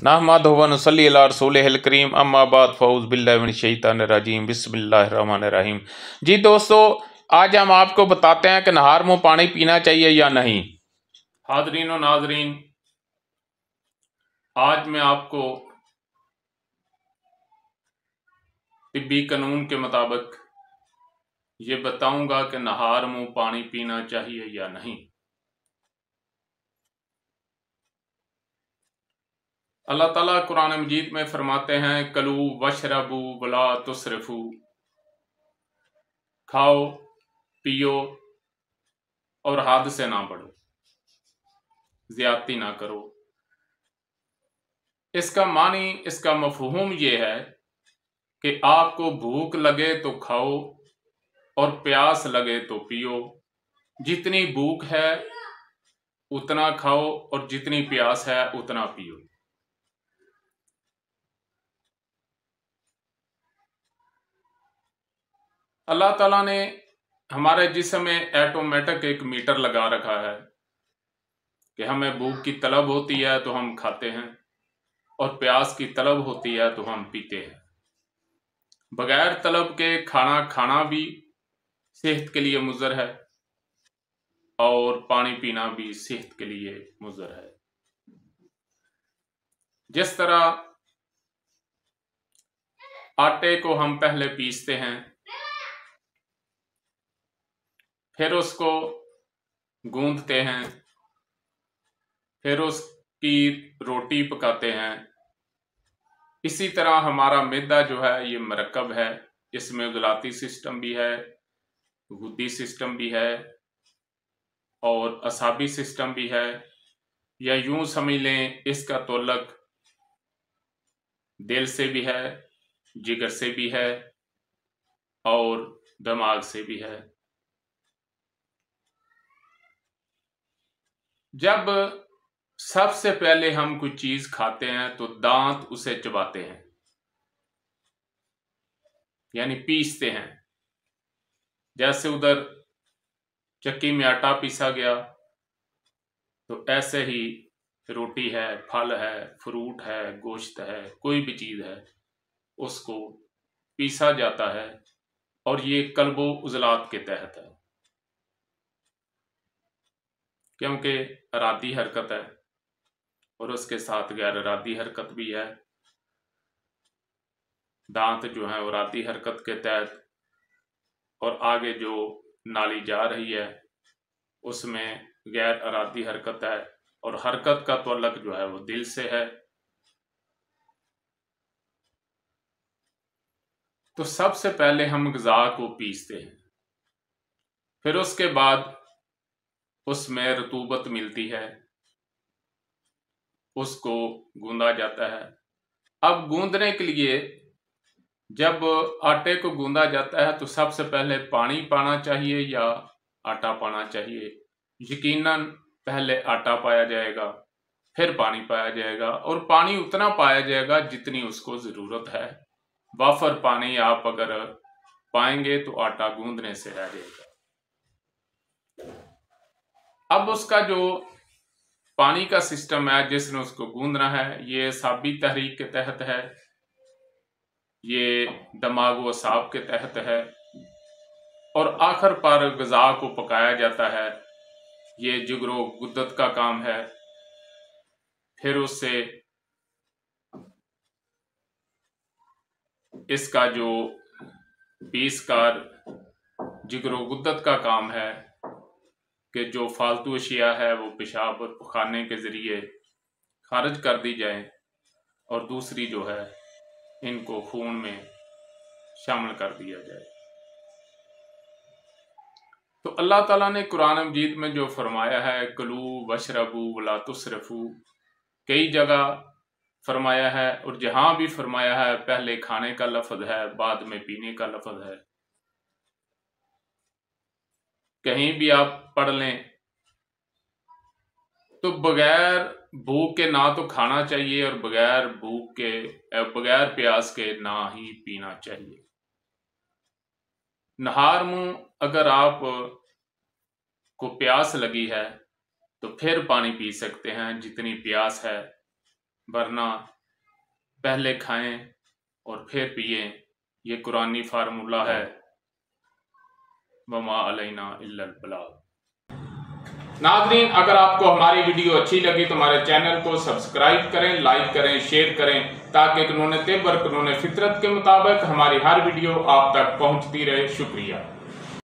नहमदुहु व नुसल्ली अला रसूलिहिल करीम अम्मा बाद फ़ऊज़ बिल्लाहि मिनश शैतानिर रजीम बिस्मिल्लाहिर रहमानिर रहीम। जी दोस्तों, आज हम आपको बताते हैं कि नहार मुँह पानी पीना चाहिए या नहीं। हाज़रीन व नाज़रीन, आज मैं आपको तिब्बी कानून के मुताबिक ये बताऊंगा कि नहार मुँह पानी पीना चाहिए या नहीं। अल्लाह ताला कुरान मजीद में फरमाते हैं, कलू वशरबू वला तुसरिफू, खाओ पियो और हद से ना बढ़ो, ज्यादती ना करो। इसका मानी, इसका मफहूम ये है कि आपको भूख लगे तो खाओ और प्यास लगे तो पियो। जितनी भूख है उतना खाओ और जितनी प्यास है उतना पियो। अल्लाह ताला ने हमारे जिस्म में ऑटोमेटिक एक मीटर लगा रखा है कि हमें भूख की तलब होती है तो हम खाते हैं और प्यास की तलब होती है तो हम पीते हैं। बगैर तलब के खाना खाना भी सेहत के लिए मुज़र है और पानी पीना भी सेहत के लिए मुज़र है। जिस तरह आटे को हम पहले पीसते हैं, फिर उसको गूंदते हैं, फिर उसकी रोटी पकाते हैं, इसी तरह हमारा मैदा जो है ये मरकब है। इसमें उज़लाती सिस्टम भी है, गुद्दी सिस्टम भी है और असाबी सिस्टम भी है, या यूं समझ लें इसका तल्लुक दिल से भी है, जिगर से भी है और दिमाग से भी है। जब सबसे पहले हम कोई चीज खाते हैं तो दांत उसे चबाते हैं, यानी पीसते हैं। जैसे उधर चक्की में आटा पीसा गया तो ऐसे ही रोटी है, फल है, फ्रूट है, गोश्त है, कोई भी चीज है उसको पीसा जाता है और ये कल्बो उजलात के तहत है, क्योंकि इरादी हरकत है और उसके साथ गैर इरादी हरकत भी है। दांत जो है इरादी हरकत के तहत और आगे जो नाली जा रही है उसमें गैर इरादी हरकत है और हरकत का तल्लुक जो है वो दिल से है। तो सबसे पहले हम ग़िज़ा को पीसते हैं, फिर उसके बाद उसमें रतूबत मिलती है, उसको गूंदा जाता है। अब गूंदने के लिए जब आटे को गूंदा जाता है तो सबसे पहले पानी पाना चाहिए या आटा पाना चाहिए। यकीनन पहले आटा पाया जाएगा, फिर पानी पाया जाएगा और पानी उतना पाया जाएगा जितनी उसको ज़रूरत है। वाफर पानी आप अगर पाएंगे तो आटा गूंदने से रह जाएगा। अब उसका जो पानी का सिस्टम है जिसने उसको गूंदना है, ये साबी तहरीक के तहत है, ये दिमाग व असाब के तहत है और आखिर पर ग़िज़ा को पकाया जाता है। ये जिगरो गुद्दत का काम है। फिर उससे इसका जो पीस कर जिगरो गुद्दत का काम है कि जो फालतू अशिया है वो पेशाब और पखाने के ज़रिए खारिज कर दी जाए और दूसरी जो है इनको खून में शामिल कर दिया जाए। तो अल्लाह ताला ने कुरान मजीद में जो फरमाया है, कलू वशरबू वला तुसरफू, कई जगह फरमाया है और जहां भी फरमाया है पहले खाने का लफ्ज है, बाद में पीने का लफ्ज है। कहीं भी आप पढ़ लें तो बगैर भूख के ना तो खाना चाहिए और बगैर भूख के, बगैर प्यास के ना ही पीना चाहिए। नहार मुंह अगर आप को प्यास लगी है तो फिर पानी पी सकते हैं जितनी प्यास है, वरना पहले खाएं और फिर पिए। ये कुरानी फार्मूला है, वमा अलैना इल्लल बलाग। नाज़रीन, अगर आपको हमारी वीडियो अच्छी लगी तो हमारे चैनल को सब्सक्राइब करें, लाइक करें, शेयर करें, ताकि कानून तिब और कानून फितरत के मुताबिक हमारी हर वीडियो आप तक पहुंचती रहे। शुक्रिया।